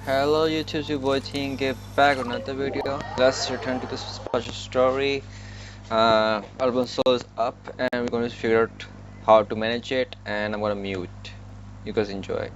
Hello YouTube, your boy Team, get back with another video. Let's return to this special story. Urban Soul is up and we're going to figure out how to manage it, and I'm going to mute. You guys enjoy.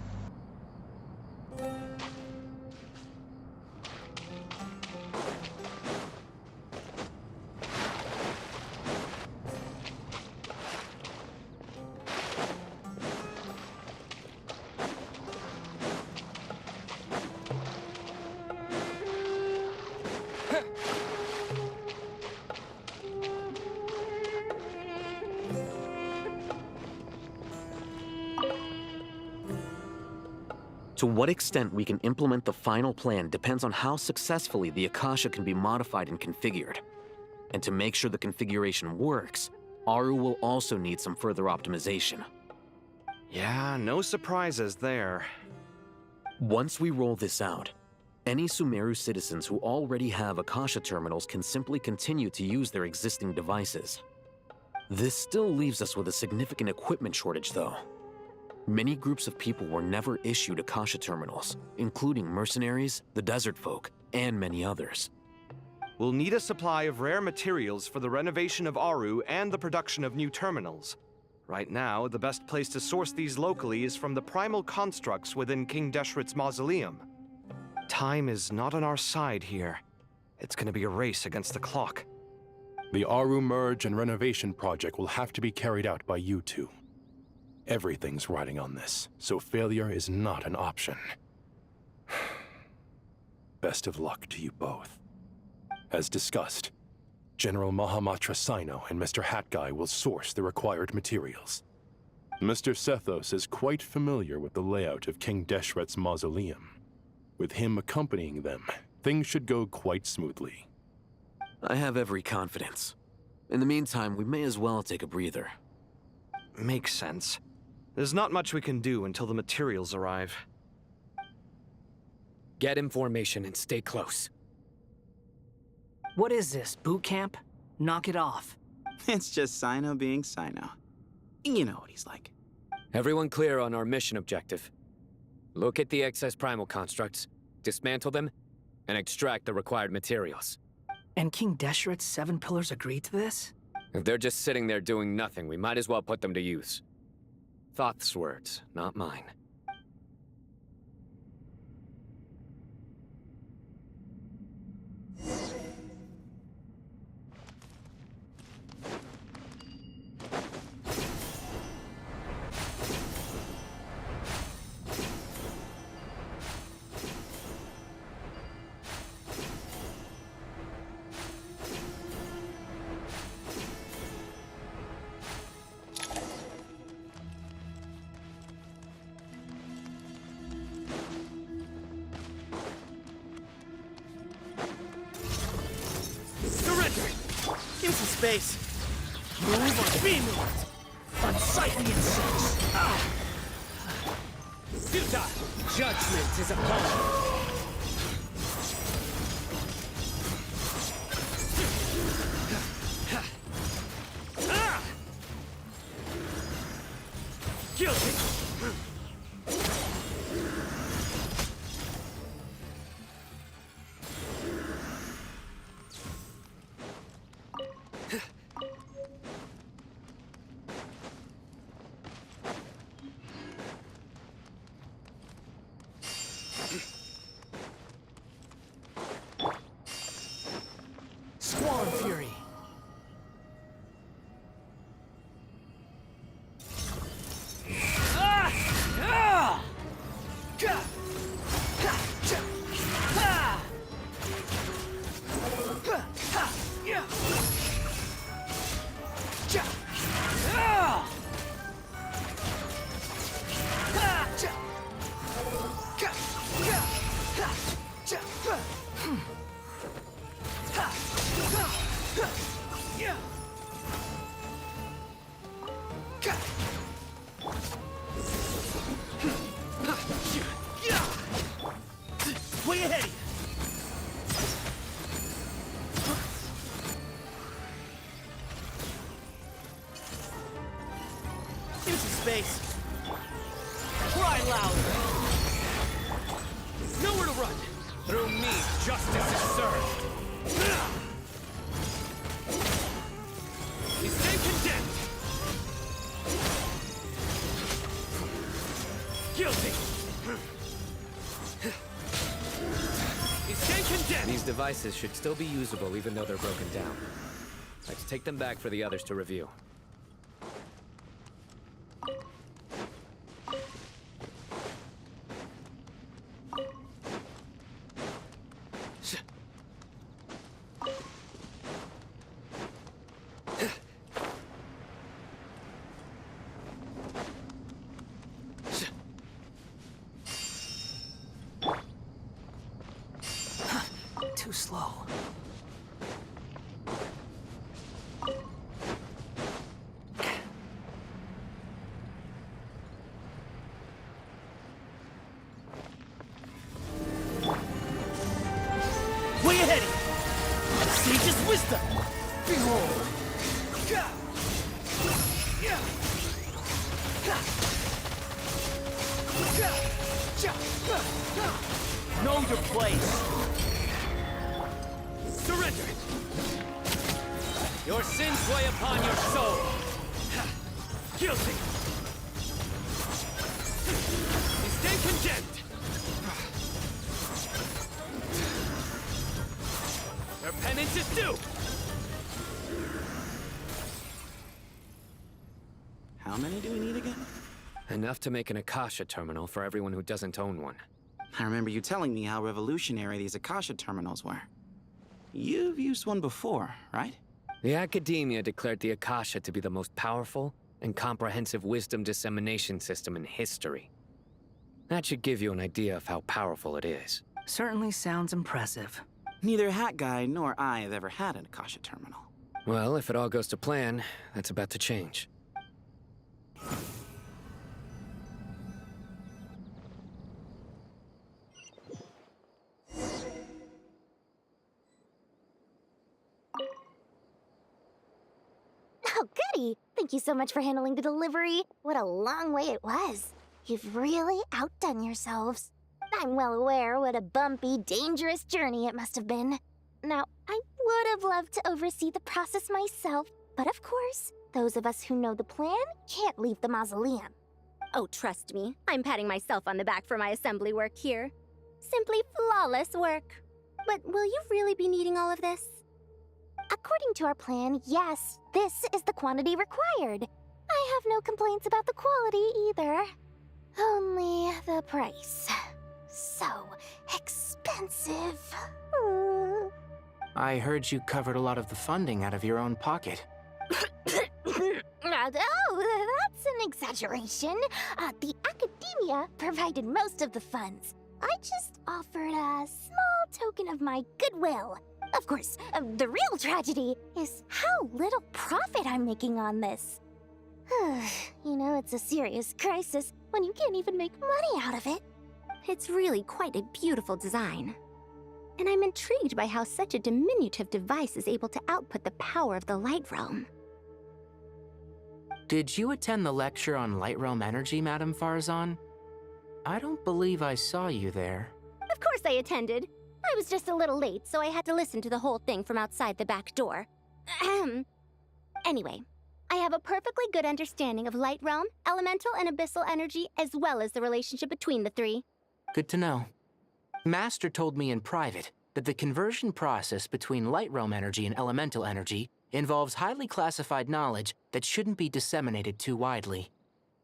To what extent we can implement the final plan depends on how successfully the Akasha can be modified and configured. And to make sure the configuration works, Aru will also need some further optimization. Yeah, no surprises there. Once we roll this out, any Sumeru citizens who already have Akasha terminals can simply continue to use their existing devices. This still leaves us with a significant equipment shortage, though. Many groups of people were never issued Akasha terminals, including mercenaries, the desert folk, and many others. We'll need a supply of rare materials for the renovation of Aru and the production of new terminals. Right now, the best place to source these locally is from the primal constructs within King Deshret's mausoleum. Time is not on our side here. It's gonna be a race against the clock. The Aru merge and renovation project will have to be carried out by you two. Everything's riding on this, so failure is not an option. Best of luck to you both. As discussed, General Mahamatra Sino and Mr. Hat Guy will source the required materials. Mr. Sethos is quite familiar with the layout of King Deshret's mausoleum. With him accompanying them, things should go quite smoothly. I have every confidence. In the meantime, we may as well take a breather. Makes sense. There's not much we can do until the materials arrive. Get in formation and stay close. What is this, boot camp? Knock it off. It's just Sino being Sino. You know what he's like. Everyone clear on our mission objective. Look at the excess primal constructs, dismantle them, and extract the required materials. And King Deshret's 7 pillars agreed to this? If they're just sitting there doing nothing, we might as well put them to use. Thoth's words, not mine. Into space. Move or be moved. Unsightly insects. Suta! Judgment is upon. Guilty. Squall Fury. Way ahead of you. Into space. Cry louder. Nowhere to run! Through me, justice is served! We stay condemned! Guilty! We stay condemned! These devices should still be usable even though they're broken down. Let's take them back for the others to review. Too slow. Way ahead! Sage's wisdom! Behold! Know your place! Surrender! Your sins weigh upon your soul! Guilty! You stay condemned! Their penance is due! How many do we need again? Enough to make an Akasha terminal for everyone who doesn't own one. I remember you telling me how revolutionary these Akasha terminals were. You've used one before, right? The Academia declared the Akasha to be the most powerful and comprehensive wisdom dissemination system in history. That should give you an idea of how powerful it is. Certainly sounds impressive. Neither Hat Guy nor I have ever had an Akasha terminal. Well, if it all goes to plan, that's about to change. Oh, goody! Thank you so much for handling the delivery. What a long way it was. You've really outdone yourselves. I'm well aware what a bumpy, dangerous journey it must have been. Now, I would have loved to oversee the process myself, but of course, those of us who know the plan can't leave the mausoleum. Oh, trust me, I'm patting myself on the back for my assembly work here. Simply flawless work. But will you really be needing all of this? According to our plan, yes, this is the quantity required. I have no complaints about the quality either. Only the price. So expensive. I heard you covered a lot of the funding out of your own pocket. Oh, that's an exaggeration. The Academia provided most of the funds. I just offered a small token of my goodwill. Of course, the real tragedy is how little profit I'm making on this. You know, it's a serious crisis when you can't even make money out of it. It's really quite a beautiful design. And I'm intrigued by how such a diminutive device is able to output the power of the Light Realm. Did you attend the lecture on Light Realm energy, Madame Farzan? I don't believe I saw you there. Of course I attended. I was just a little late, so I had to listen to the whole thing from outside the back door. Anyway, I have a perfectly good understanding of Light Realm, elemental and abyssal energy, as well as the relationship between the three. Good to know. Master told me in private that the conversion process between Light Realm energy and elemental energy involves highly classified knowledge that shouldn't be disseminated too widely.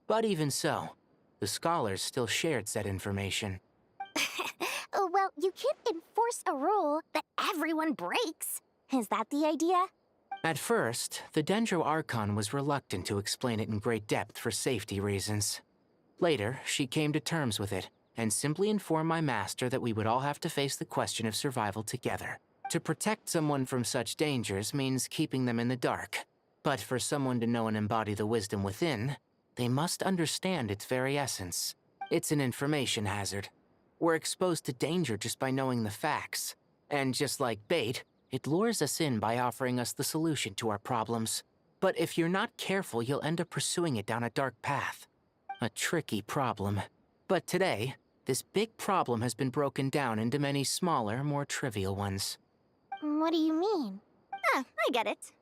But even so, the scholars still shared said information. Well, you can't enforce a rule that everyone breaks. Is that the idea? At first, the Dendro Archon was reluctant to explain it in great depth for safety reasons. Later, she came to terms with it and simply informed my master that we would all have to face the question of survival together. To protect someone from such dangers means keeping them in the dark. But for someone to know and embody the wisdom within, they must understand its very essence. It's an information hazard. We're exposed to danger just by knowing the facts. And just like bait, it lures us in by offering us the solution to our problems. But if you're not careful, you'll end up pursuing it down a dark path. A tricky problem. But today, this big problem has been broken down into many smaller, more trivial ones. What do you mean? Ah, I get it.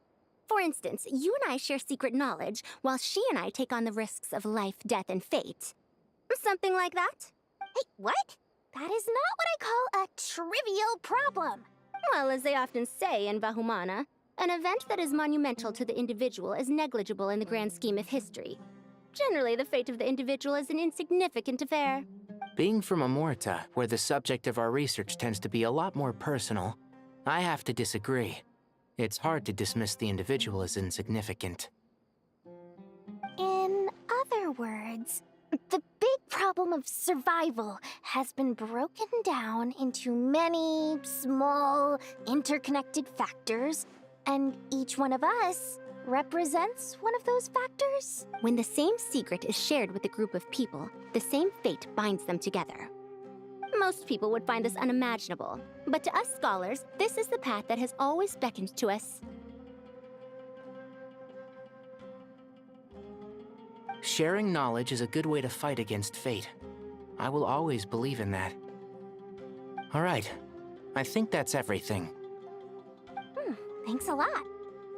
For instance, you and I share secret knowledge, while she and I take on the risks of life, death, and fate. Something like that? Hey, what? That is not what I call a trivial problem. Well, as they often say in Vahumana, an event that is monumental to the individual is negligible in the grand scheme of history. Generally, the fate of the individual is an insignificant affair. Being from Amorta, where the subject of our research tends to be a lot more personal, I have to disagree. It's hard to dismiss the individual as insignificant. In other words, the big problem of survival has been broken down into many small, interconnected factors, and each one of us represents one of those factors. When the same secret is shared with a group of people, the same fate binds them together. Most people would find this unimaginable, but to us scholars, this is the path that has always beckoned to us. Sharing knowledge is a good way to fight against fate. I will always believe in that. All right, I think that's everything. Thanks a lot.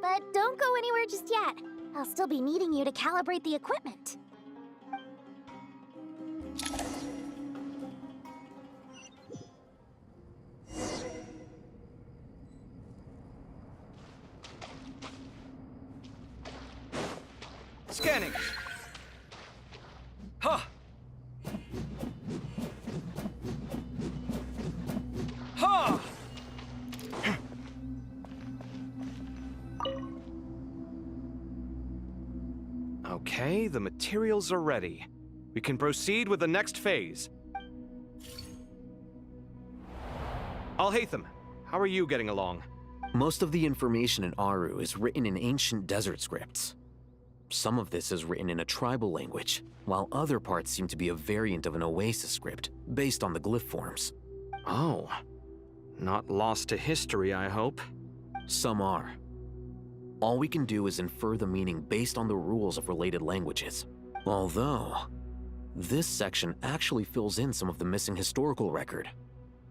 But don't go anywhere just yet. I'll still be needing you to calibrate the equipment. Scanning. Ha! Ha! Okay, the materials are ready. We can proceed with the next phase. Alhaitham, how are you getting along? Most of the information in Aru is written in ancient desert scripts. Some of this is written in a tribal language, while other parts seem to be a variant of an Oasis script, based on the glyph forms. Oh. Not lost to history, I hope. Some are. All we can do is infer the meaning based on the rules of related languages. Although, this section actually fills in some of the missing historical record.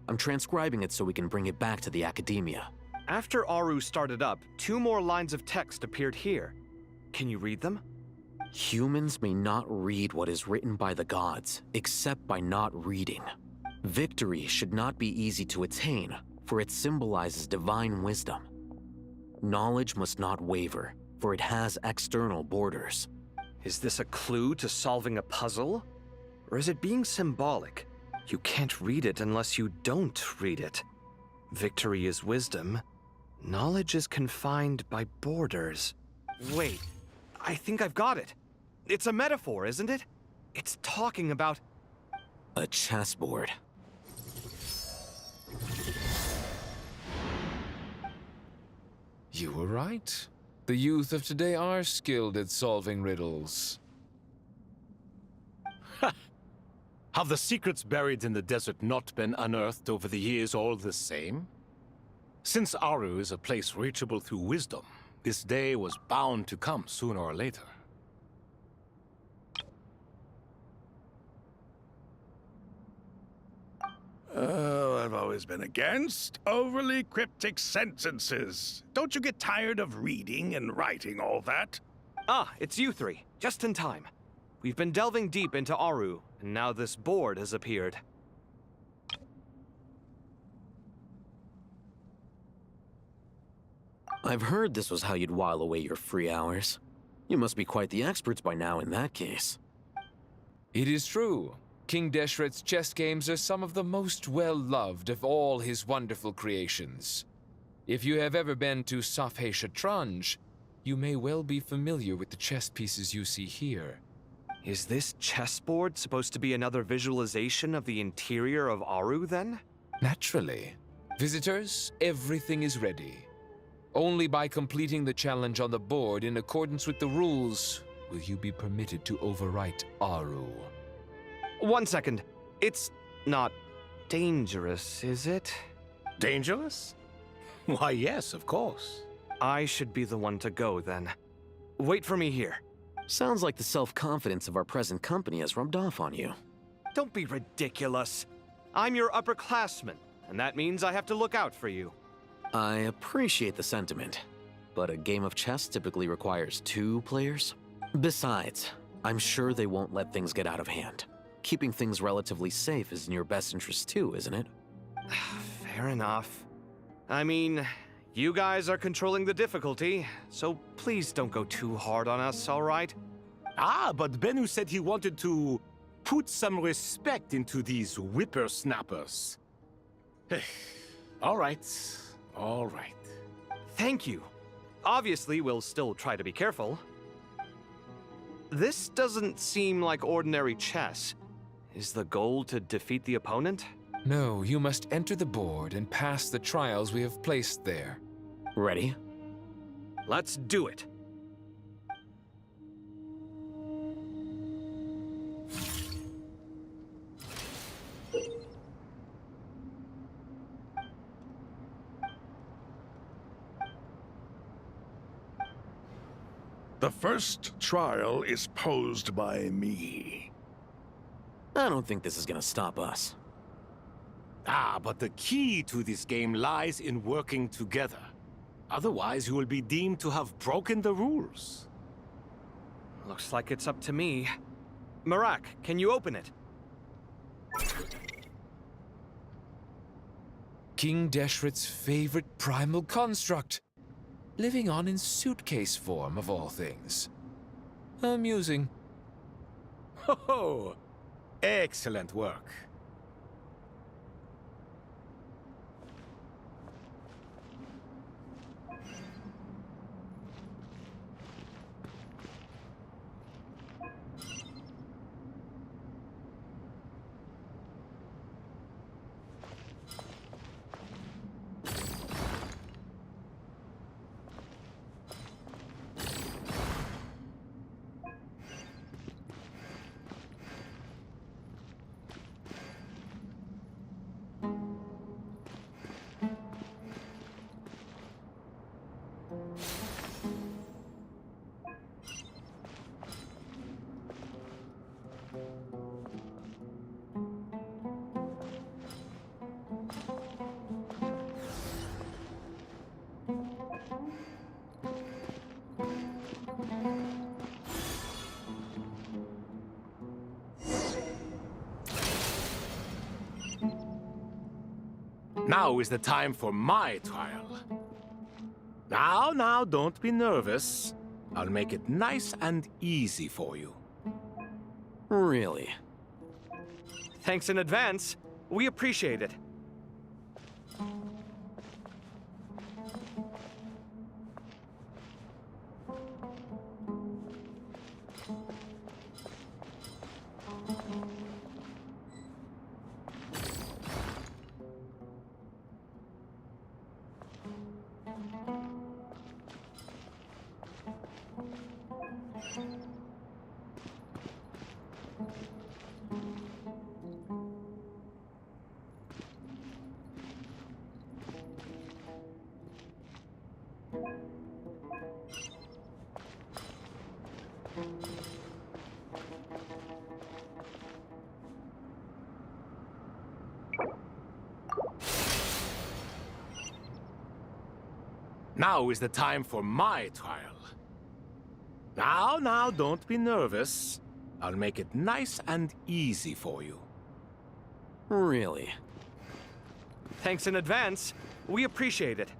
I'm transcribing it so we can bring it back to the academia. After Aru started up, 2 more lines of text appeared here. Can you read them? Humans may not read what is written by the gods, except by not reading. Victory should not be easy to attain, for it symbolizes divine wisdom. Knowledge must not waver, for it has external borders. Is this a clue to solving a puzzle? Or is it being symbolic? You can't read it unless you don't read it. Victory is wisdom. Knowledge is confined by borders. Wait, I think I've got it. It's a metaphor, isn't it? It's talking about... A chessboard. You were right. The youth of today are skilled at solving riddles. Have the secrets buried in the desert not been unearthed over the years all the same? Since Aru is a place reachable through wisdom, this day was bound to come sooner or later. Oh, I've always been against overly cryptic sentences. Don't you get tired of reading and writing all that? Ah, it's you 3. Just in time. We've been delving deep into Aru, and now this board has appeared. I've heard this was how you'd while away your free hours. You must be quite the experts by now in that case. It is true. King Deshret's chess games are some of the most well-loved of all his wonderful creations. If you have ever been to Safhe Shatranj, you may well be familiar with the chess pieces you see here. Is this chessboard supposed to be another visualization of the interior of Aru, then? Naturally. Visitors, everything is ready. Only by completing the challenge on the board in accordance with the rules will you be permitted to overwrite Aru. 1 second. It's not dangerous, is it? Dangerous? Why, yes, of course. I should be the one to go, then. Wait for me here. Sounds like the self-confidence of our present company has rubbed off on you. Don't be ridiculous. I'm your upperclassman, and that means I have to look out for you. I appreciate the sentiment, but a game of chess typically requires 2 players. Besides, I'm sure they won't let things get out of hand. Keeping things relatively safe is in your best interest too, isn't it? Fair enough. I mean, you guys are controlling the difficulty, so please don't go too hard on us, all right? Ah, but Bennu said he wanted to put some respect into these whippersnappers. All right, all right. Thank you. Obviously, we'll still try to be careful. This doesn't seem like ordinary chess. Is the goal to defeat the opponent? No, you must enter the board and pass the trials we have placed there. Ready? Let's do it. The first trial is posed by me. I don't think this is gonna stop us. Ah, but the key to this game lies in working together. Otherwise, you will be deemed to have broken the rules. Looks like it's up to me. Marak, can you open it? King Deshret's favorite primal construct. Living on in suitcase form, of all things. Amusing. Ho-ho! Excellent work. Now is the time for my trial. Now, don't be nervous. I'll make it nice and easy for you. Really? Thanks in advance. We appreciate it. Now is the time for my trial. Now, don't be nervous. I'll make it nice and easy for you. Really? Thanks in advance. We appreciate it.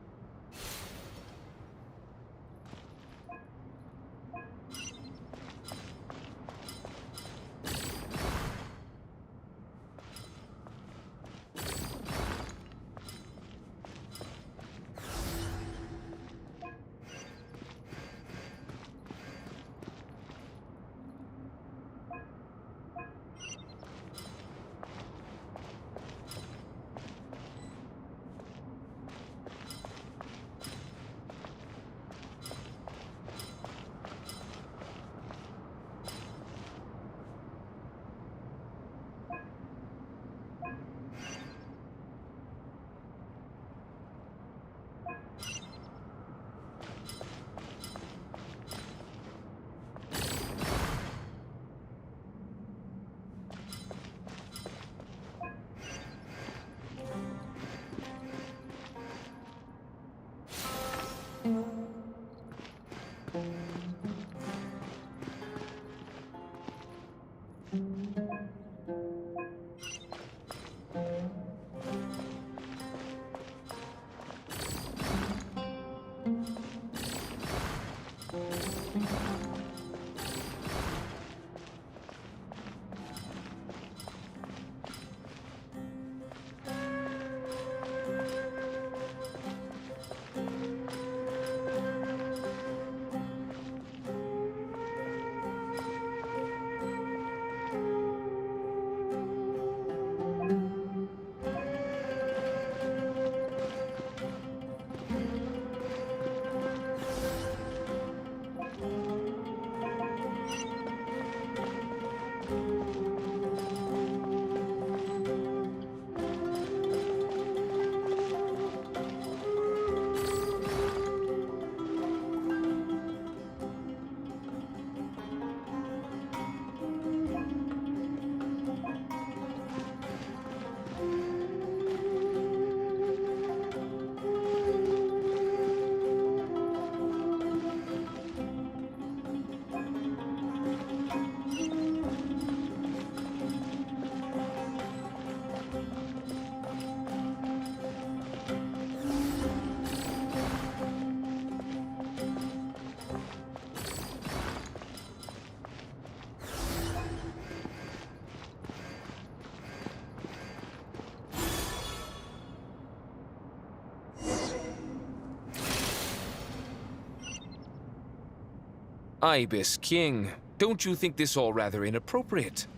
Ibis King, don't you think this all rather inappropriate?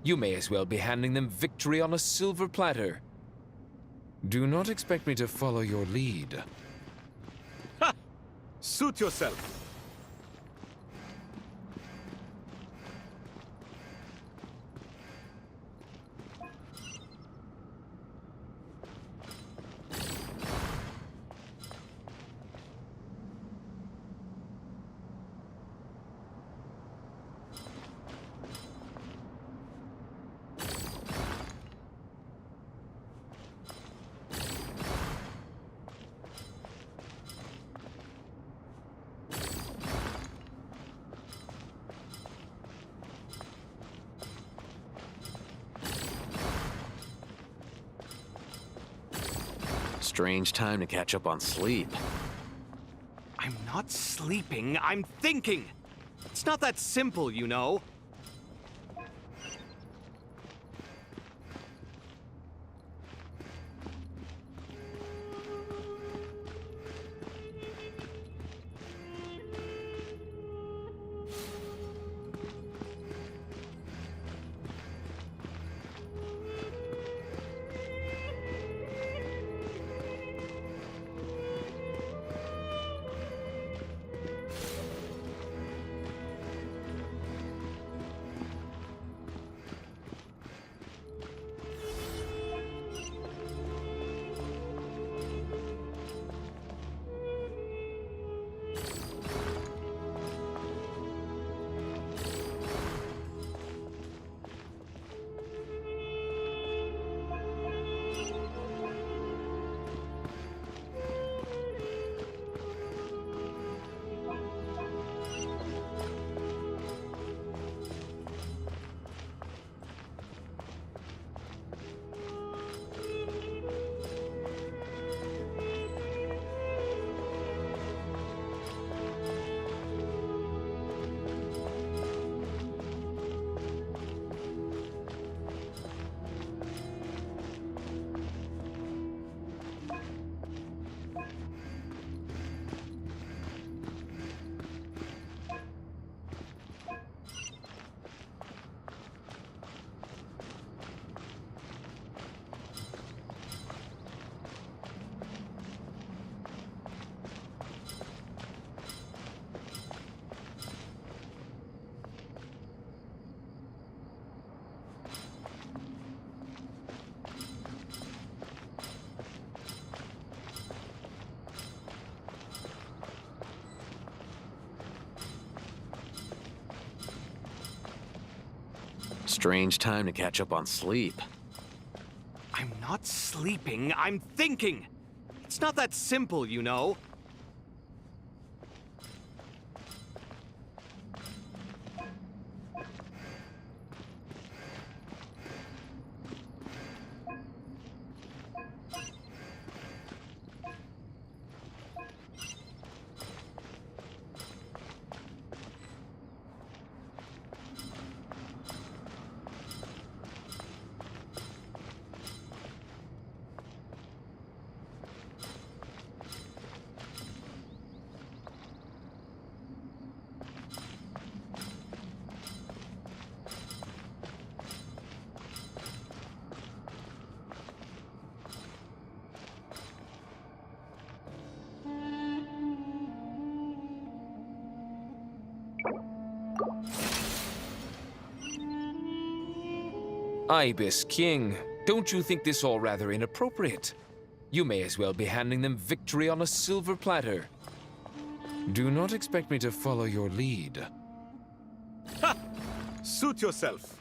You may as well be handing them victory on a silver platter. Do not expect me to follow your lead. Ha! Suit yourself. Strange time to catch up on sleep. I'm not sleeping, I'm thinking! It's not that simple, you know. Strange time to catch up on sleep. I'm not sleeping, I'm thinking! It's not that simple, you know. Ibis King, don't you think this all rather inappropriate? You may as well be handing them victory on a silver platter. Do not expect me to follow your lead. Ha! Suit yourself.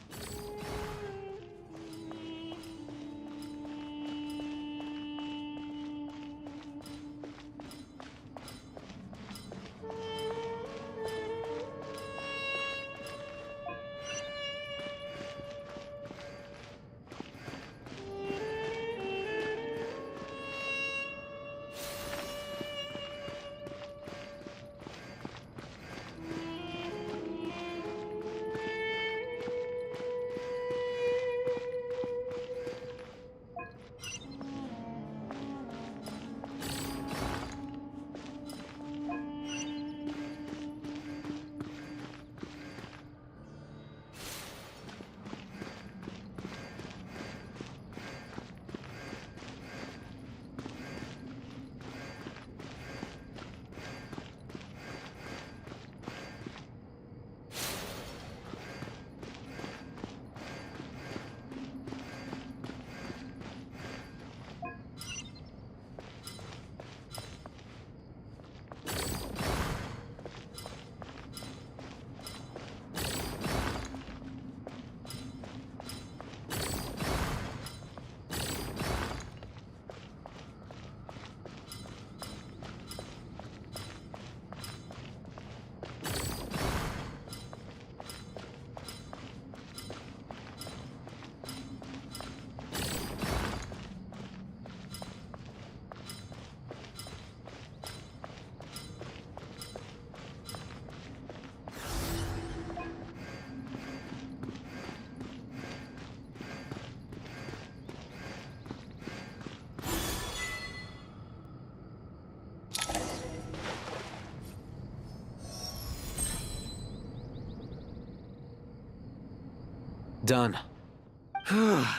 Done.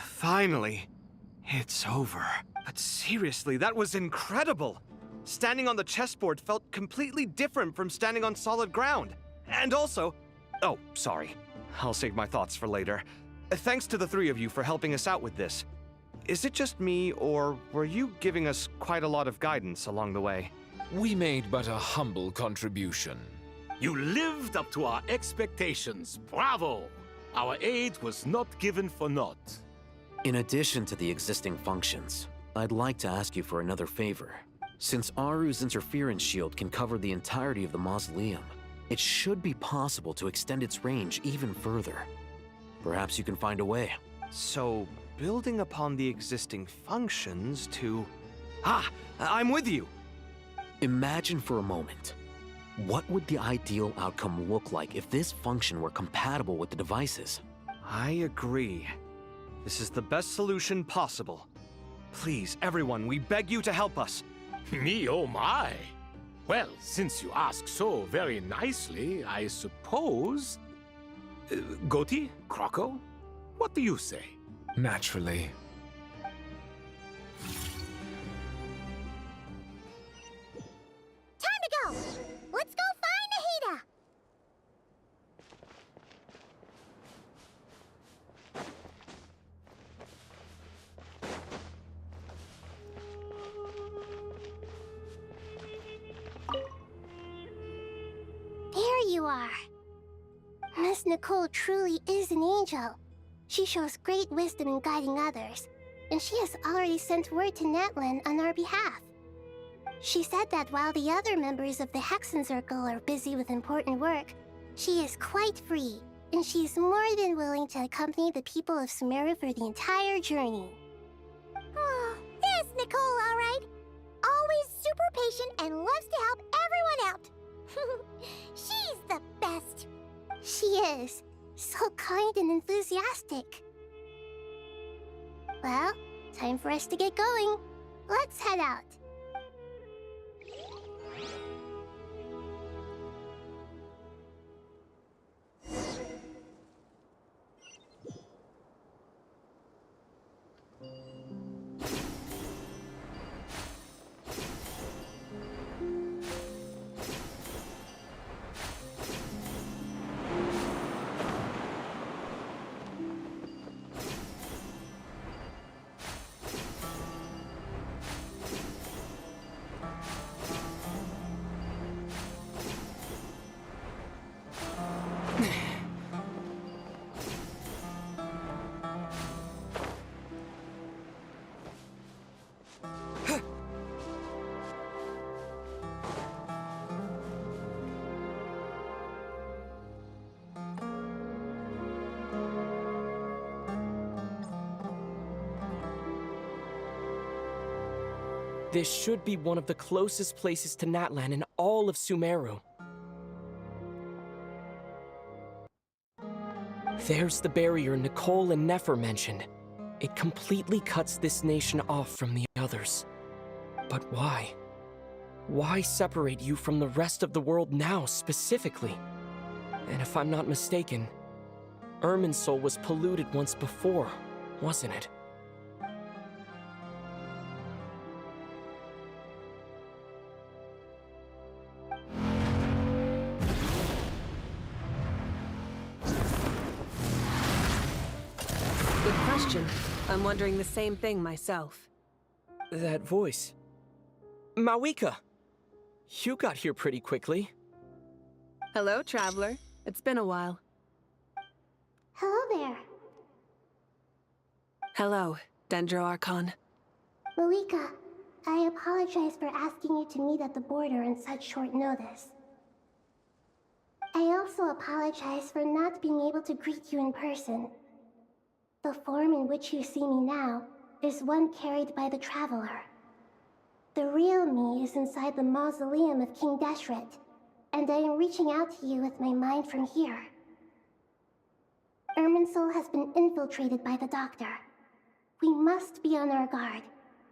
Finally. It's over. But seriously, that was incredible! Standing on the chessboard felt completely different from standing on solid ground. And also... Oh, sorry. I'll save my thoughts for later. Thanks to the three of you for helping us out with this. Is it just me, or were you giving us quite a lot of guidance along the way? We made but a humble contribution. You lived up to our expectations. Bravo! Our aid was not given for naught. In addition to the existing functions, I'd like to ask you for another favor. Since Aru's interference shield can cover the entirety of the mausoleum, it should be possible to extend its range even further. Perhaps you can find a way. So, building upon the existing functions to... Ah! I'm with you! Imagine for a moment. What would the ideal outcome look like if this function were compatible with the devices? I agree. This is the best solution possible. Please, everyone, we beg you to help us. Me, oh my! Well, since you ask so very nicely, I suppose... Goti? Croco? What do you say? Naturally. Time to go! Let's go find Nahida! There you are. Miss Nicole truly is an angel. She shows great wisdom in guiding others, and she has already sent word to Natlan on our behalf. She said that while the other members of the Hexen Circle are busy with important work, she is quite free, and she is more than willing to accompany the people of Sumeru for the entire journey. Oh, there's Nicole, all right. Always super patient and loves to help everyone out. She's the best. She is. So kind and enthusiastic. Well, time for us to get going. Let's head out. This should be one of the closest places to Natlan in all of Sumeru. There's the barrier Nicole and Nefer mentioned. It completely cuts this nation off from the others. But why? Why separate you from the rest of the world now, specifically? And if I'm not mistaken, Irminsul was polluted once before, wasn't it? Good question. I'm wondering the same thing myself. That voice. Mawika! You got here pretty quickly. Hello, traveler. It's been a while. Hello there. Hello, Dendro Archon. Mawika, I apologize for asking you to meet at the border on such short notice. I also apologize for not being able to greet you in person. The form in which you see me now is one carried by the Traveler. The real me is inside the mausoleum of King Deshret, and I am reaching out to you with my mind from here. Irminsul has been infiltrated by the Doctor. We must be on our guard,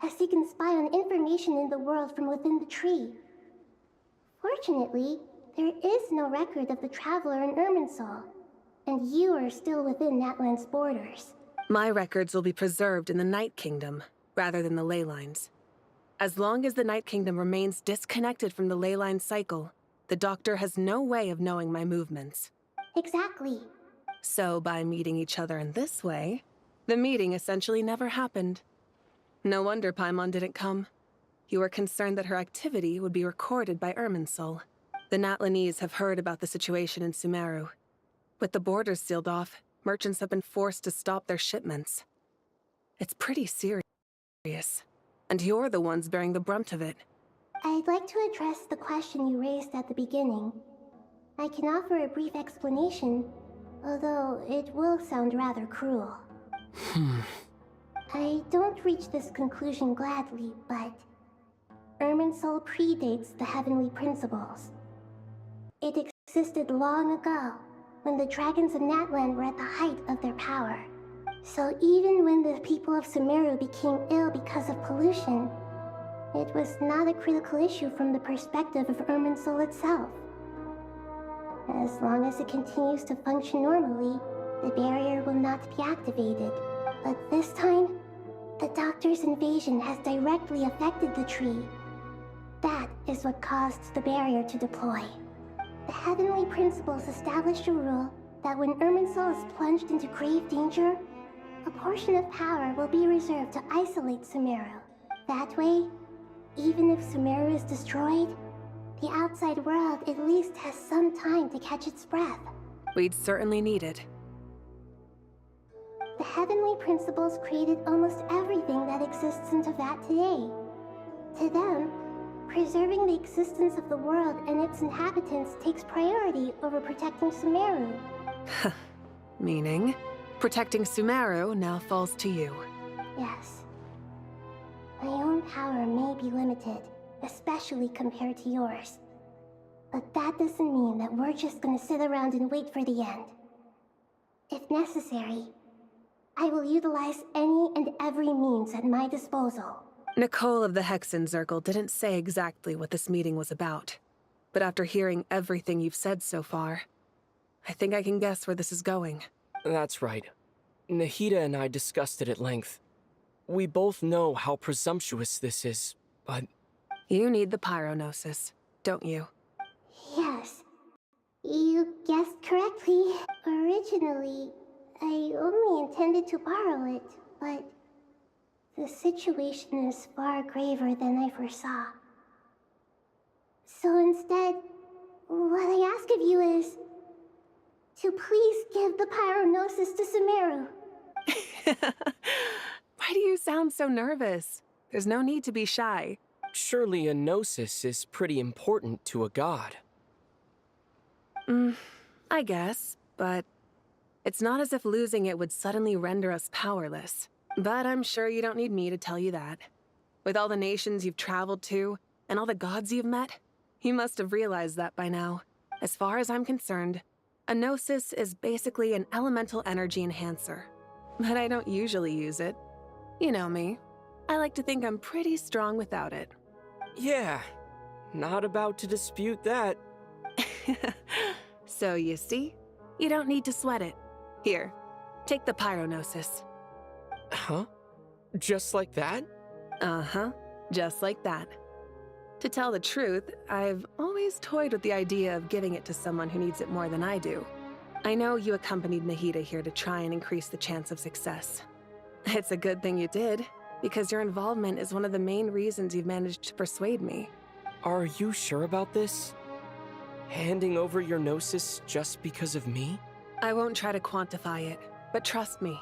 as he can spy on information in the world from within the tree. Fortunately, there is no record of the Traveler in Irminsul. and you are still within Natland's borders. My records will be preserved in the Night Kingdom, rather than the ley lines. As long as the Night Kingdom remains disconnected from the ley line cycle, the Doctor has no way of knowing my movements. Exactly. So by meeting each other in this way, the meeting essentially never happened. No wonder Paimon didn't come. You were concerned that her activity would be recorded by Irminsul. The Natlanese have heard about the situation in Sumeru. With the borders sealed off, merchants have been forced to stop their shipments. It's pretty serious. And you're the ones bearing the brunt of it. I'd like to address the question you raised at the beginning. I can offer a brief explanation, although it will sound rather cruel. I don't reach this conclusion gladly, but Irminsul predates the heavenly principles. It existed long ago, when the dragons of Natland were at the height of their power. So even when the people of Sumeru became ill because of pollution, it was not a critical issue from the perspective of Irminsul itself. As long as it continues to function normally, the barrier will not be activated. But this time, the Doctor's invasion has directly affected the tree. That is what caused the barrier to deploy. The heavenly principles established a rule that when Irminsul is plunged into grave danger, a portion of power will be reserved to isolate Sumeru. That way, even if Sumeru is destroyed, the outside world at least has some time to catch its breath. We'd certainly need it. The heavenly principles created almost everything that exists in Teyvat today. To them, preserving the existence of the world and its inhabitants takes priority over protecting Sumeru. Meaning, protecting Sumeru now falls to you. Yes. My own power may be limited, especially compared to yours. But that doesn't mean that we're just gonna sit around and wait for the end. If necessary, I will utilize any and every means at my disposal. Nicole of the Hexen Circle didn't say exactly what this meeting was about. But after hearing everything you've said so far, I think I can guess where this is going. That's right. Nahida and I discussed it at length. We both know how presumptuous this is, but... You need the Pyronosis, don't you? Yes. You guessed correctly. Originally, I only intended to borrow it, but the situation is far graver than I foresaw. So instead, what I ask of you is to please give the Pyronosis to Sumeru. Why do you sound so nervous? There's no need to be shy. Surely a gnosis is pretty important to a god. I guess, but it's not as if losing it would suddenly render us powerless. But I'm sure you don't need me to tell you that. With all the nations you've traveled to, and all the gods you've met, you must have realized that by now. As far as I'm concerned, a gnosis is basically an elemental energy enhancer. But I don't usually use it. You know me. I like to think I'm pretty strong without it. Yeah, not about to dispute that. So you see, you don't need to sweat it. Here, take the Pyronosis. Huh? Just like that? Uh-huh, just like that. To tell the truth, I've always toyed with the idea of giving it to someone who needs it more than I do. I know you accompanied Nahida here to try and increase the chance of success. It's a good thing you did, because your involvement is one of the main reasons you've managed to persuade me. Are you sure about this? Handing over your gnosis just because of me? I won't try to quantify it, but trust me.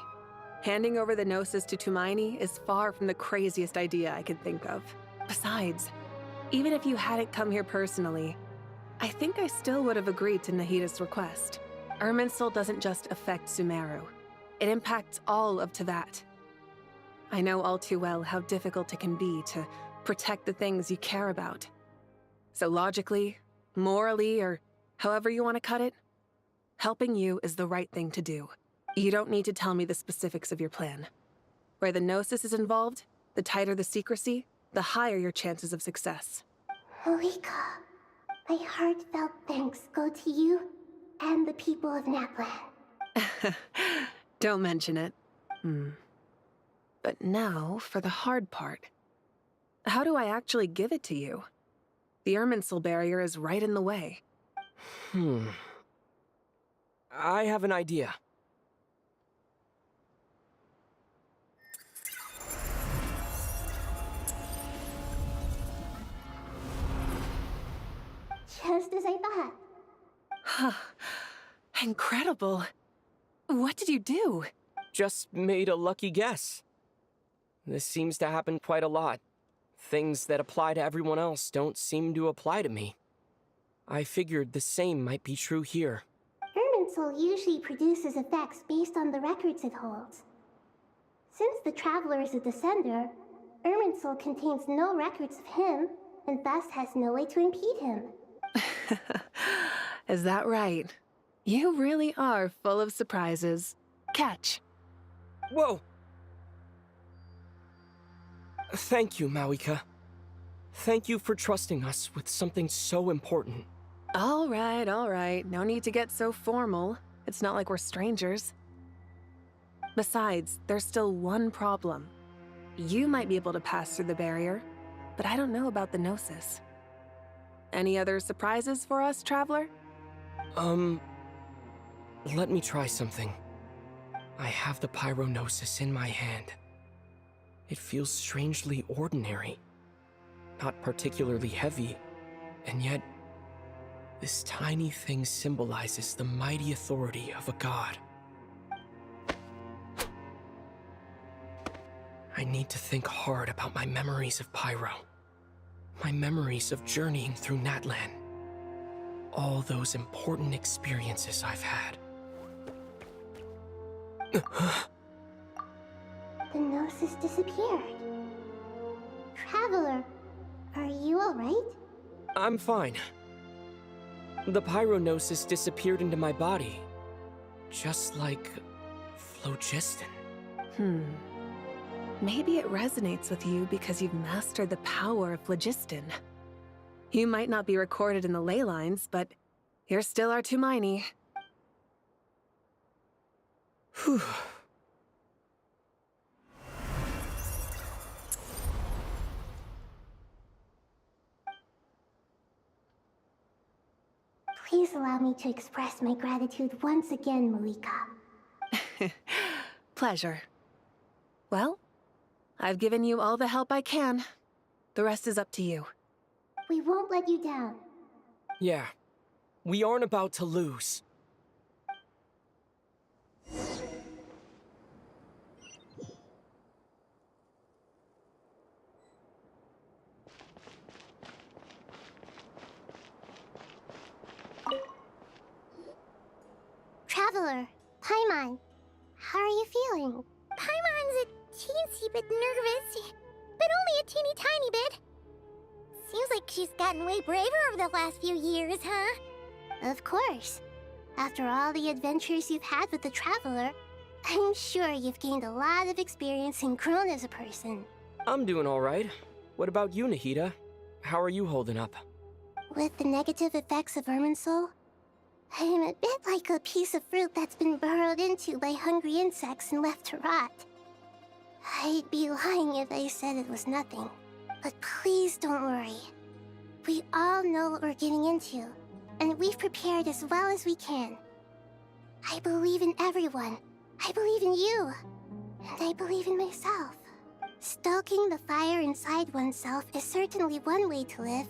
Handing over the gnosis to Tumaini is far from the craziest idea I could think of. Besides, even if you hadn't come here personally, I think I still would have agreed to Nahida's request. Irminsul doesn't just affect Sumeru. It impacts all of Teyvat. I know all too well how difficult it can be to protect the things you care about. So logically, morally, or however you want to cut it, helping you is the right thing to do. You don't need to tell me the specifics of your plan. Where the gnosis is involved, the tighter the secrecy, the higher your chances of success. Malika, my heartfelt thanks go to you and the people of Natland. Don't mention it. But now for the hard part. How do I actually give it to you? The Irminsul barrier is right in the way. I have an idea. Just as I thought. Incredible. What did you do? Just made a lucky guess. This seems to happen quite a lot. Things that apply to everyone else don't seem to apply to me. I figured the same might be true here. Irminsul usually produces effects based on the records it holds. Since the Traveler is a descender, Irminsul contains no records of him, and thus has no way to impede him. Is that right? You really are full of surprises. Catch. Whoa! Thank you, Mawika. Thank you for trusting us with something so important. All right. No need to get so formal. It's not like we're strangers. Besides, there's still one problem. You might be able to pass through the barrier, but I don't know about the Gnosis. Any other surprises for us, Traveler? Let me try something. I have the Pyrognosis in my hand. It feels strangely ordinary. Not particularly heavy, and yet this tiny thing symbolizes the mighty authority of a god. I need to think hard about my memories of Pyro. My memories of journeying through Natlan. All those important experiences I've had. The Gnosis disappeared. Traveler, are you alright? I'm fine. The Pyrognosis disappeared into my body. Just like phlogiston. Maybe it resonates with you because you've mastered the power of phlogiston. You might not be recorded in the ley lines, but you're still our Tumaini. Whew. Please allow me to express my gratitude once again, Malika. Pleasure. Well, I've given you all the help I can. The rest is up to you. We won't let you down. Yeah, we aren't about to lose. Traveler, Paimon, how are you feeling? Paimon's a teensy bit nervous, but only a teeny tiny bit. Seems like she's gotten way braver over the last few years, huh? Of course. After all the adventures you've had with the Traveler, I'm sure you've gained a lot of experience and grown as a person. I'm doing all right. What about you, Nahida? How are you holding up? With the negative effects of Irminsul, I'm a bit like a piece of fruit that's been burrowed into by hungry insects and left to rot. I'd be lying if I said it was nothing. But please don't worry. We all know what we're getting into, and we've prepared as well as we can. I believe in everyone. I believe in you. And I believe in myself. Stoking the fire inside oneself is certainly one way to live,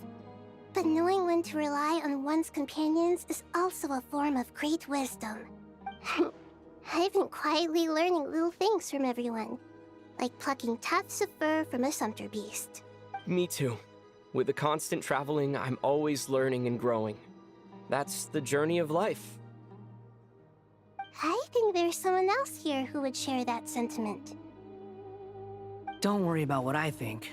but knowing when to rely on one's companions is also a form of great wisdom. I've been quietly learning little things from everyone, like plucking tufts of fur from a sumpter beast. Me too. With the constant traveling, I'm always learning and growing. That's the journey of life. I think there's someone else here who would share that sentiment. Don't worry about what I think.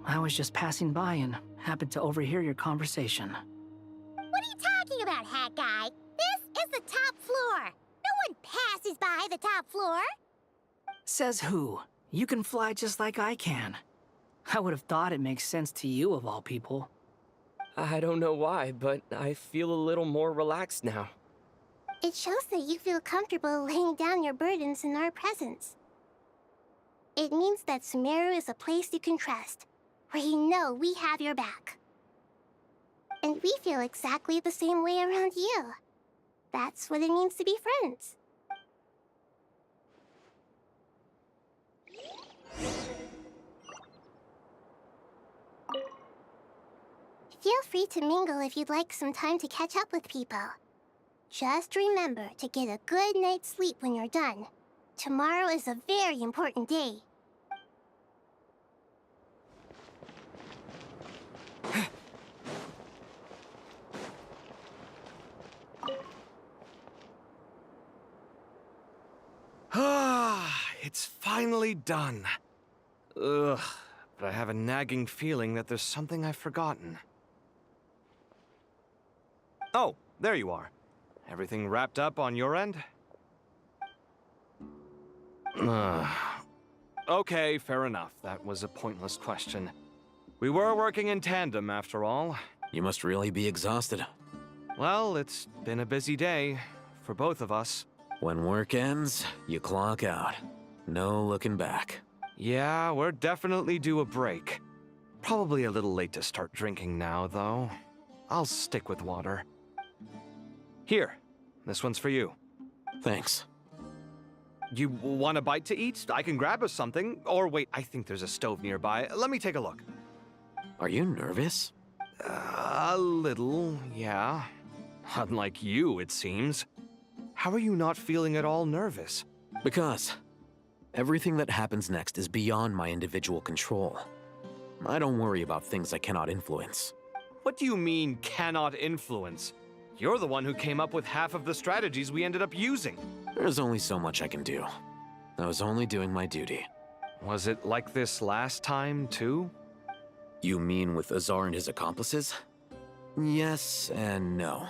I was just passing by and happened to overhear your conversation. What are you talking about, Hat Guy? This is the top floor. No one passes by the top floor. Says who? You can fly just like I can. I would have thought it makes sense to you of all people. I don't know why, but I feel a little more relaxed now. It shows that you feel comfortable laying down your burdens in our presence. It means that Sumeru is a place you can trust, where you know we have your back. And we feel exactly the same way around you. That's what it means to be friends. Feel free to mingle if you'd like some time to catch up with people. Just remember to get a good night's sleep when you're done. Tomorrow is a very important day. Ah, it's finally done. Ugh, but I have a nagging feeling that there's something I've forgotten. Oh, there you are. Everything wrapped up on your end? Okay, fair enough. That was a pointless question. We were working in tandem, after all. You must really be exhausted. Well, it's been a busy day for both of us. When work ends, you clock out. No looking back. Yeah, we're definitely due a break. Probably a little late to start drinking now, though. I'll stick with water. Here, this one's for you. Thanks. You want a bite to eat? I can grab us something. Or wait, I think there's a stove nearby. Let me take a look. Are you nervous? A little, yeah. Unlike you, it seems. How are you not feeling at all nervous? Because everything that happens next is beyond my individual control. I don't worry about things I cannot influence. What do you mean, cannot influence? You're the one who came up with half of the strategies we ended up using. There's only so much I can do. I was only doing my duty. Was it like this last time, too? You mean with Azar and his accomplices? Yes and no.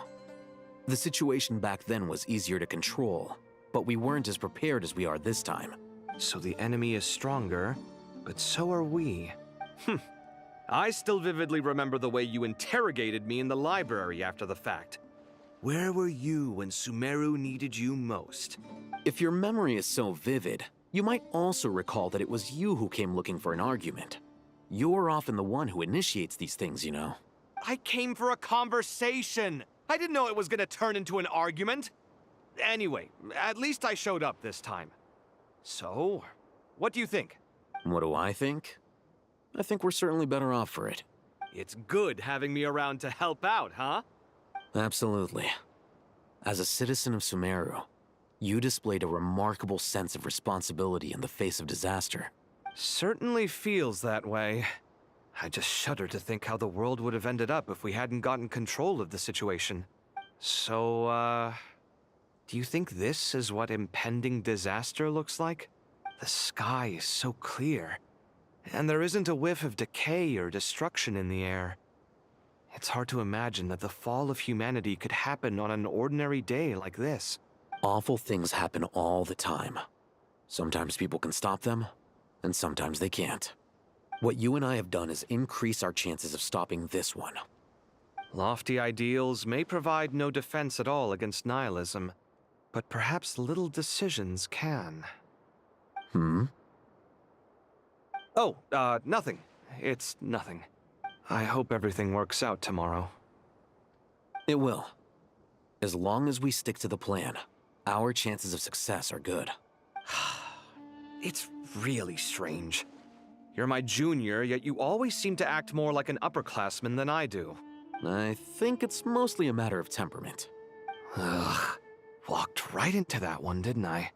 The situation back then was easier to control, but we weren't as prepared as we are this time. So the enemy is stronger, but so are we. I still vividly remember the way you interrogated me in the library after the fact. Where were you when Sumeru needed you most? If your memory is so vivid, you might also recall that it was you who came looking for an argument. You're often the one who initiates these things, you know. I came for a conversation! I didn't know it was gonna turn into an argument! Anyway, at least I showed up this time. So, what do you think? What do I think? I think we're certainly better off for it. It's good having me around to help out, huh? Absolutely. As a citizen of Sumeru, you displayed a remarkable sense of responsibility in the face of disaster. Certainly feels that way. I just shudder to think how the world would have ended up if we hadn't gotten control of the situation. So, do you think this is what impending disaster looks like? The sky is so clear, and there isn't a whiff of decay or destruction in the air. It's hard to imagine that the fall of humanity could happen on an ordinary day like this. Awful things happen all the time. Sometimes people can stop them, and sometimes they can't. What you and I have done is increase our chances of stopping this one. Lofty ideals may provide no defense at all against nihilism, but perhaps little decisions can. Oh, nothing. It's nothing. I hope everything works out tomorrow. It will. As long as we stick to the plan, our chances of success are good. It's really strange. You're my junior, yet you always seem to act more like an upperclassman than I do. I think it's mostly a matter of temperament. Ugh. Walked right into that one, didn't I?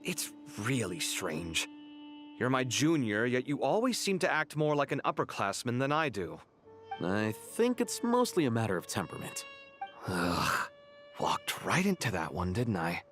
It's really strange. You're my junior, yet you always seem to act more like an upperclassman than I do. I think it's mostly a matter of temperament. Ugh. Walked right into that one, didn't I?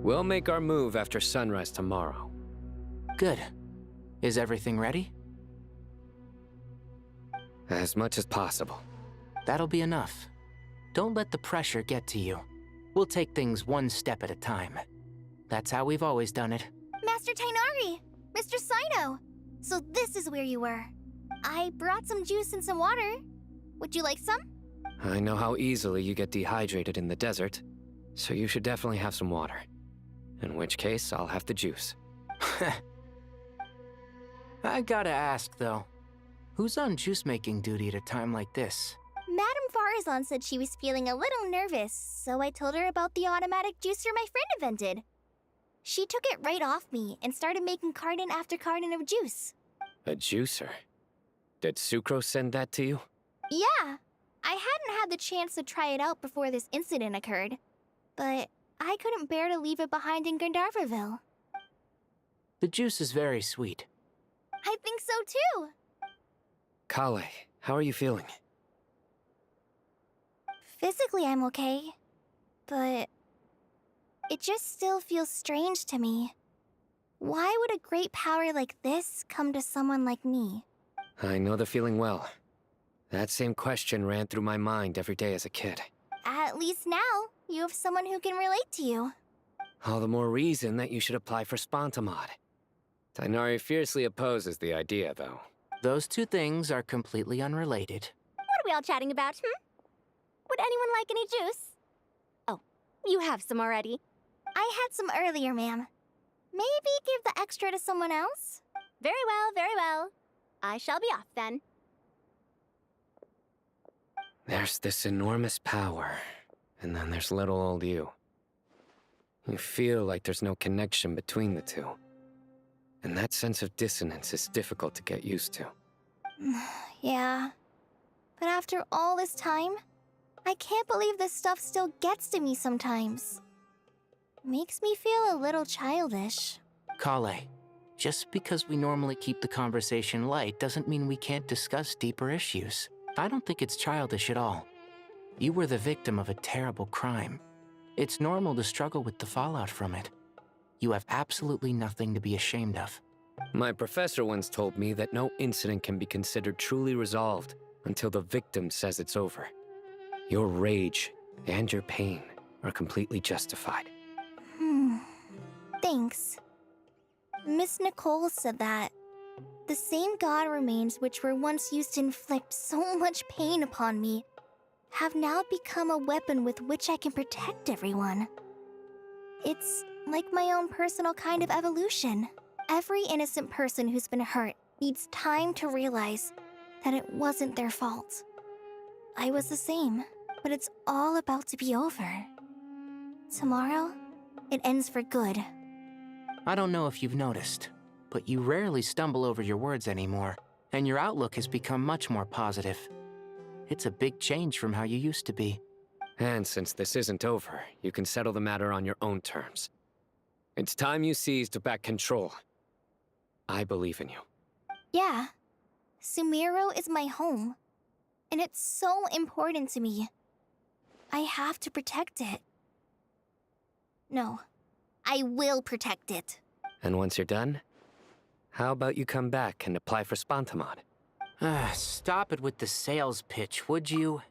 We'll make our move after sunrise tomorrow. Good. Is everything ready? As much as possible. That'll be enough. Don't let the pressure get to you. We'll take things one step at a time. That's how we've always done it. Master Tainari! Mr. Sino! So this is where you were. I brought some juice and some water. Would you like some? I know how easily you get dehydrated in the desert, so you should definitely have some water. In which case, I'll have the juice. I gotta ask, though. Who's on juice-making duty at a time like this? Madame Farazan said she was feeling a little nervous, so I told her about the automatic juicer my friend invented. She took it right off me and started making carton after carton of juice. A juicer? Did Sucrose send that to you? Yeah. I hadn't had the chance to try it out before this incident occurred, but I couldn't bear to leave it behind in Gandharvaville. The juice is very sweet. I think so too. Kale, how are you feeling? Physically, I'm okay, but it just still feels strange to me. Why would a great power like this come to someone like me? I know the feeling well. That same question ran through my mind every day as a kid. At least now, you have someone who can relate to you. All the more reason that you should apply for Spontamod. Tainari fiercely opposes the idea, though. Those two things are completely unrelated. What are we all chatting about, Would anyone like any juice? Oh, you have some already. I had some earlier, ma'am. Maybe give the extra to someone else? Very well, very well. I shall be off then. There's this enormous power, and then there's little old you. You feel like there's no connection between the two. And that sense of dissonance is difficult to get used to. Yeah. But after all this time, I can't believe this stuff still gets to me sometimes. Makes me feel a little childish. Kale, just because we normally keep the conversation light doesn't mean we can't discuss deeper issues. I don't think it's childish at all. You were the victim of a terrible crime. It's normal to struggle with the fallout from it. You have absolutely nothing to be ashamed of. My professor once told me that no incident can be considered truly resolved until the victim says it's over. Your rage and your pain are completely justified. Thanks. Miss Nicole said that the same god remains which were once used to inflict so much pain upon me have now become a weapon with which I can protect everyone. It's like my own personal kind of evolution. Every innocent person who's been hurt needs time to realize that it wasn't their fault. I was the same, but it's all about to be over. Tomorrow, it ends for good. I don't know if you've noticed, but you rarely stumble over your words anymore, and your outlook has become much more positive. It's a big change from how you used to be. And since this isn't over, you can settle the matter on your own terms. It's time you seized back control. I believe in you. Yeah. Sumero is my home. And it's so important to me. I have to protect it. No. I will protect it. And once you're done, how about you come back and apply for Spontamod? Stop it with the sales pitch, would you?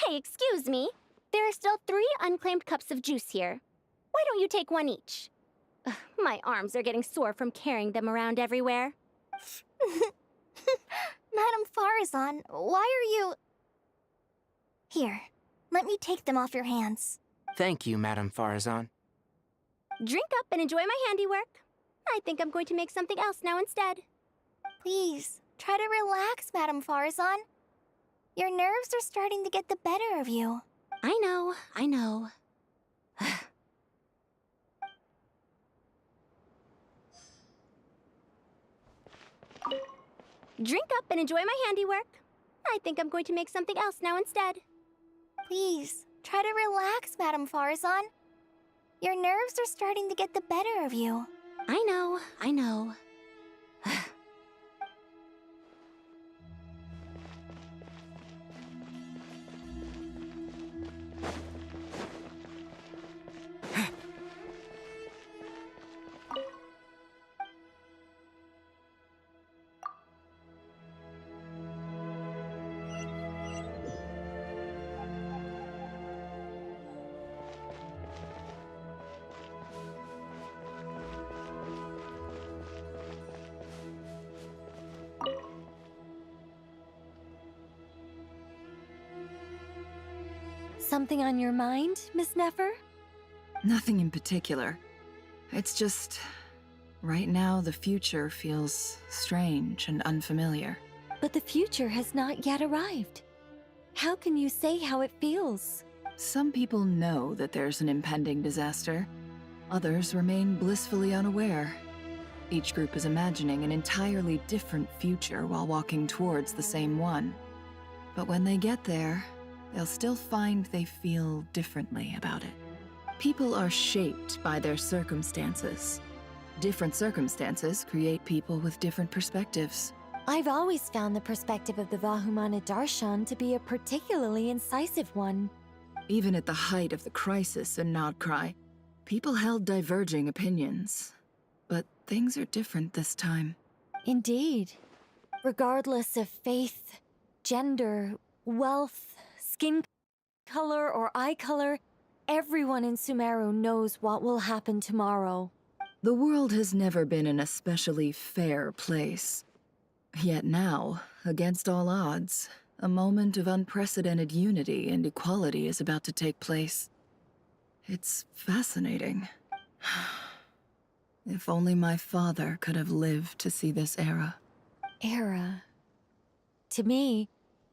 Hey, excuse me. There are still 3 unclaimed cups of juice here. Why don't you take one each? Ugh, my arms are getting sore from carrying them around everywhere. Madame Farazan, why are you... Here, let me take them off your hands. Thank you, Madame Farazan. Drink up and enjoy my handiwork. I think I'm going to make something else now instead. Please, try to relax, Madame Farazan. Your nerves are starting to get the better of you. I know, I know. Drink up and enjoy my handiwork. I think I'm going to make something else now instead. Please, try to relax, Madame Farazan. Your nerves are starting to get the better of you. I know, I know. Something on your mind, Miss Nefer? Nothing in particular. It's just... right now, the future feels strange and unfamiliar. But the future has not yet arrived. How can you say how it feels? Some people know that there's an impending disaster. Others remain blissfully unaware. Each group is imagining an entirely different future while walking towards the same one. But when they get there, they'll still find they feel differently about it. People are shaped by their circumstances. Different circumstances create people with different perspectives. I've always found the perspective of the Vahumana Darshan to be a particularly incisive one. Even at the height of the crisis in Nodcry, people held diverging opinions. But things are different this time. Indeed. Regardless of faith, gender, wealth, skin color, or eye color, everyone in Sumeru knows what will happen tomorrow. The world has never been an especially fair place. Yet now, against all odds, a moment of unprecedented unity and equality is about to take place. It's fascinating. If only my father could have lived to see this era. Era. To me,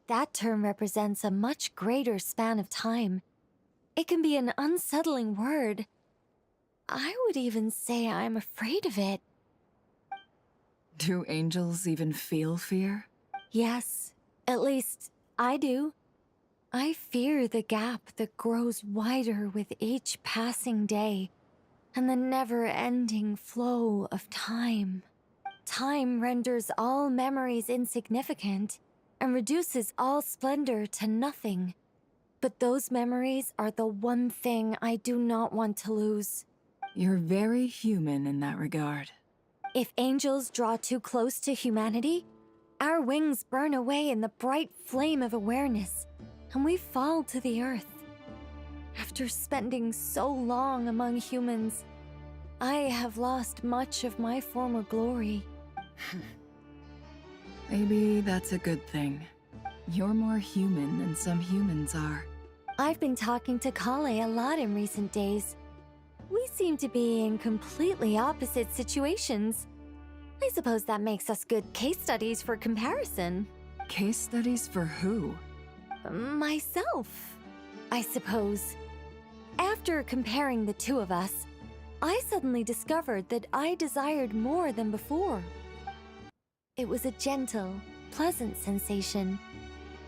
that term represents a much greater span of time. It can be an unsettling word. I would even say I'm afraid of it. Do angels even feel fear? Yes, at least I do. I fear the gap that grows wider with each passing day, and the never-ending flow of time. Time renders all memories insignificant, and reduces all splendor to nothing. But those memories are the one thing I do not want to lose. You're very human in that regard. If angels draw too close to humanity, our wings burn away in the bright flame of awareness, and we fall to the earth. After spending so long among humans, I have lost much of my former glory. Maybe that's a good thing. You're more human than some humans are. I've been talking to Kale a lot in recent days. We seem to be in completely opposite situations. I suppose that makes us good case studies for comparison. Case studies for who? Myself, I suppose. After comparing the two of us, I suddenly discovered that I desired more than before. It was a gentle, pleasant sensation.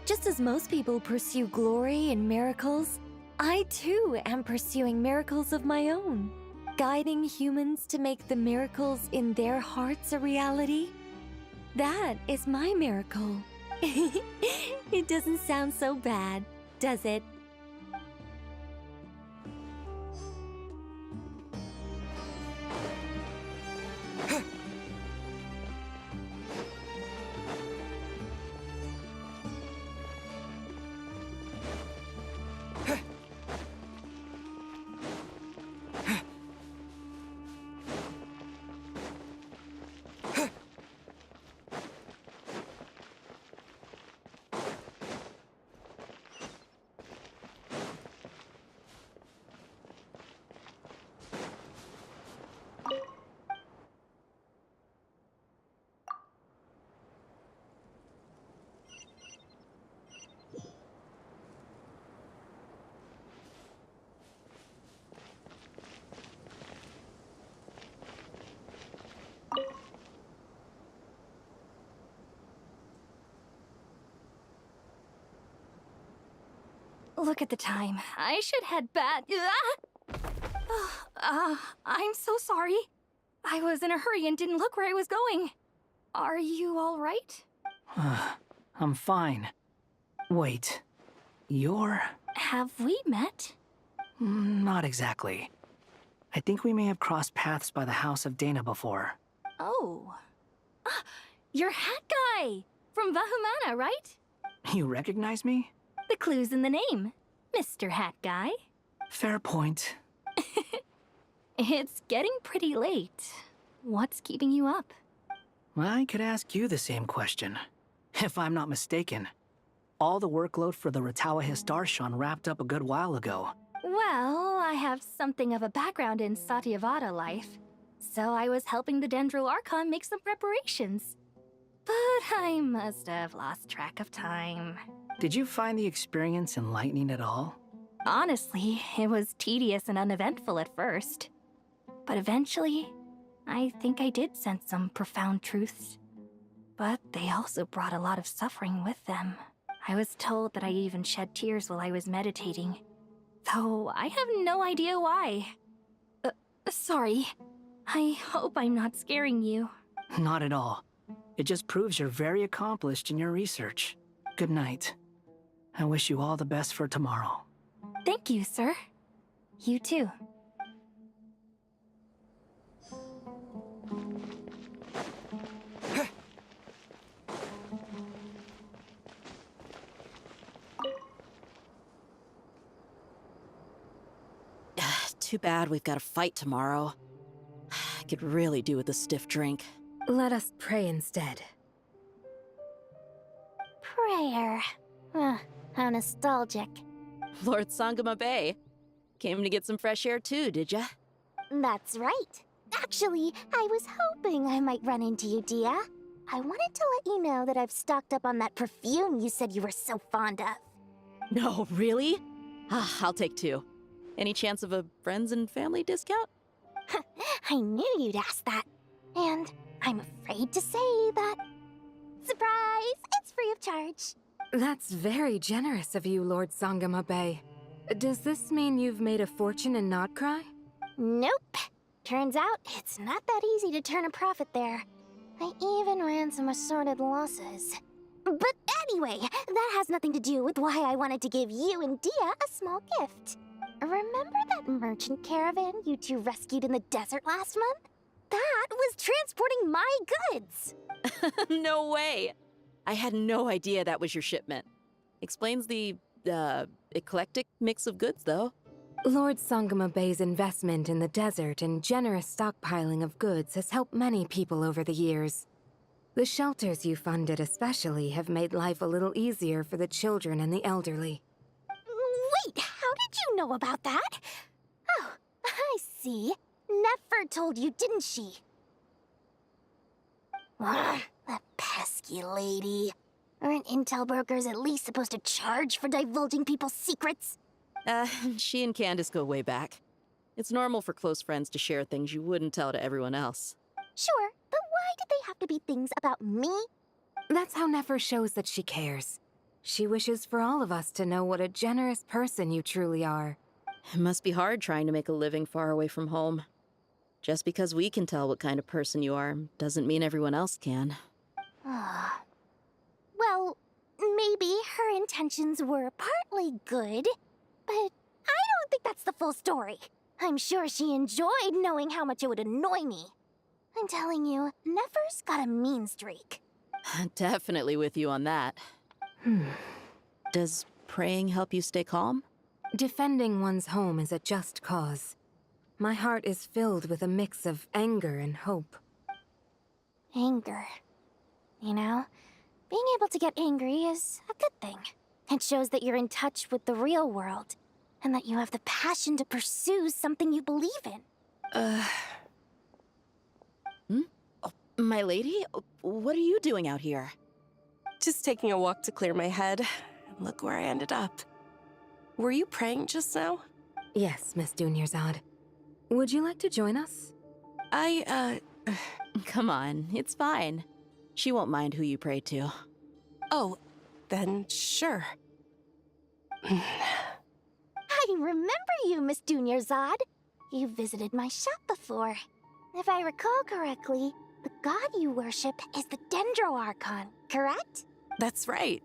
Just as most people pursue glory and miracles, I too am pursuing miracles of my own, guiding humans to make the miracles in their hearts a reality. That is my miracle. It doesn't sound so bad, does it? Look at the time. I should head back. I'm so sorry. I was in a hurry and didn't look where I was going. Are you all right? I'm fine. Wait, you're... Have we met? Not exactly. I think we may have crossed paths by the house of Dana before. Oh. You're Hat Guy! From Vahumana, right? You recognize me? The clue's in the name. Mr. Hat Guy. Fair point. It's getting pretty late. What's keeping you up? I could ask you the same question. If I'm not mistaken, all the workload for the Ratawa Darshan wrapped up a good while ago. Well, I have something of a background in Satyavada life, so I was helping the Dendro Archon make some preparations. But I must have lost track of time. Did you find the experience enlightening at all? Honestly, it was tedious and uneventful at first. But eventually, I think I did sense some profound truths. But they also brought a lot of suffering with them. I was told that I even shed tears while I was meditating. Though I have no idea why. Sorry. I hope I'm not scaring you. Not at all. It just proves you're very accomplished in your research. Good night. I wish you all the best for tomorrow. Thank you, sir. You too. Too bad we've got a fight tomorrow. I could really do with a stiff drink. Let us pray instead. Prayer. How nostalgic. Lord Sangama Bay. Came to get some fresh air too, did ya? That's right. Actually, I was hoping I might run into you, Dia. I wanted to let you know that I've stocked up on that perfume you said you were so fond of. No, really? I'll take 2. Any chance of a friends and family discount? I knew you'd ask that. And I'm afraid to say that... Surprise! It's free of charge. That's very generous of you, Lord Sangama Bay. Does this mean you've made a fortune in Notcry? Nope. Turns out it's not that easy to turn a profit there. I even ran some assorted losses. But anyway, that has nothing to do with why I wanted to give you and Dia a small gift. Remember that merchant caravan you two rescued in the desert last month? That was transporting my goods! No way! I had no idea that was your shipment. Explains the, eclectic mix of goods, though. Lord Sangama Bay's investment in the desert and generous stockpiling of goods has helped many people over the years. The shelters you funded especially have made life a little easier for the children and the elderly. Wait, how did you know about that? Oh, I see. Nefer told you, didn't she? That pesky lady. Aren't intel brokers at least supposed to charge for divulging people's secrets? She and Candace go way back. It's normal for close friends to share things you wouldn't tell to everyone else. Sure, but why did they have to be things about me? That's how Nefer shows that she cares. She wishes for all of us to know what a generous person you truly are. It must be hard trying to make a living far away from home. Just because we can tell what kind of person you are doesn't mean everyone else can. Well, maybe her intentions were partly good, but I don't think that's the full story. I'm sure she enjoyed knowing how much it would annoy me. I'm telling you, Nefer's got a mean streak. Definitely with you on that. Does praying help you stay calm? Defending one's home is a just cause. My heart is filled with a mix of anger and hope. Anger. You know, being able to get angry is a good thing. It shows that you're in touch with the real world, and that you have the passion to pursue something you believe in. Oh, my lady? What are you doing out here? Just taking a walk to clear my head. Look where I ended up. Were you praying just now? Yes, Miss Dunyarzad. Would you like to join us? Come on, it's fine. She won't mind who you pray to. Oh, then sure. I remember you, Miss Dunyarzad. You visited my shop before. If I recall correctly, the god you worship is the Dendro Archon, correct? That's right.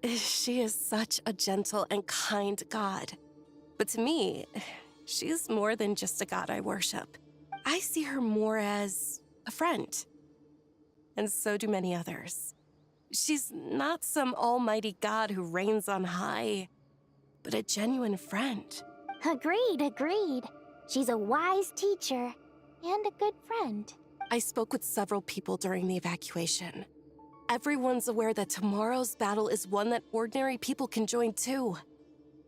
She is such a gentle and kind god. But to me, she is more than just a god I worship. I see her more as a friend. And so do many others. She's not some almighty god who reigns on high, but a genuine friend. Agreed. She's a wise teacher and a good friend. I spoke with several people during the evacuation. everyone's aware that tomorrow's battle is one that ordinary people can join too.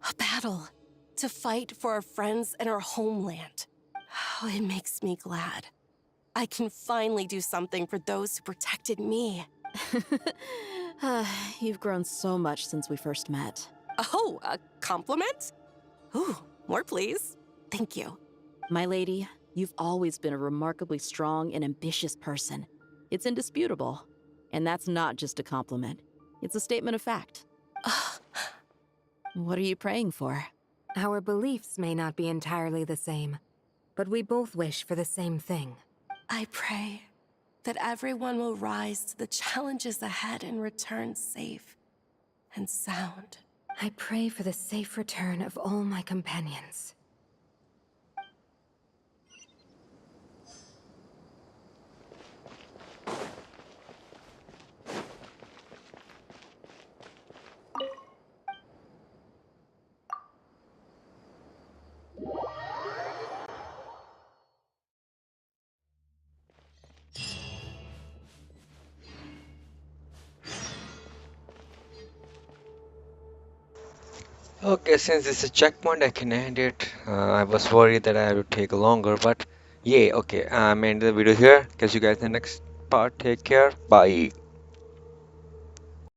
A battle to fight for our friends and our homeland. Oh, it makes me glad. I can finally do something for those who protected me. You've grown so much since we first met. Oh, a compliment? Ooh, more please. Thank you. My lady, you've always been a remarkably strong and ambitious person. It's indisputable. And that's not just a compliment. It's a statement of fact. What are you praying for? Our beliefs may not be entirely the same, but we both wish for the same thing. I pray that everyone will rise to the challenges ahead and return safe and sound. I pray for the safe return of all my companions. Okay, since it's a checkpoint, I can end it. I was worried that I would take longer, but yeah, okay. I'm ending the video here. Catch you guys in the next part. Take care. Bye.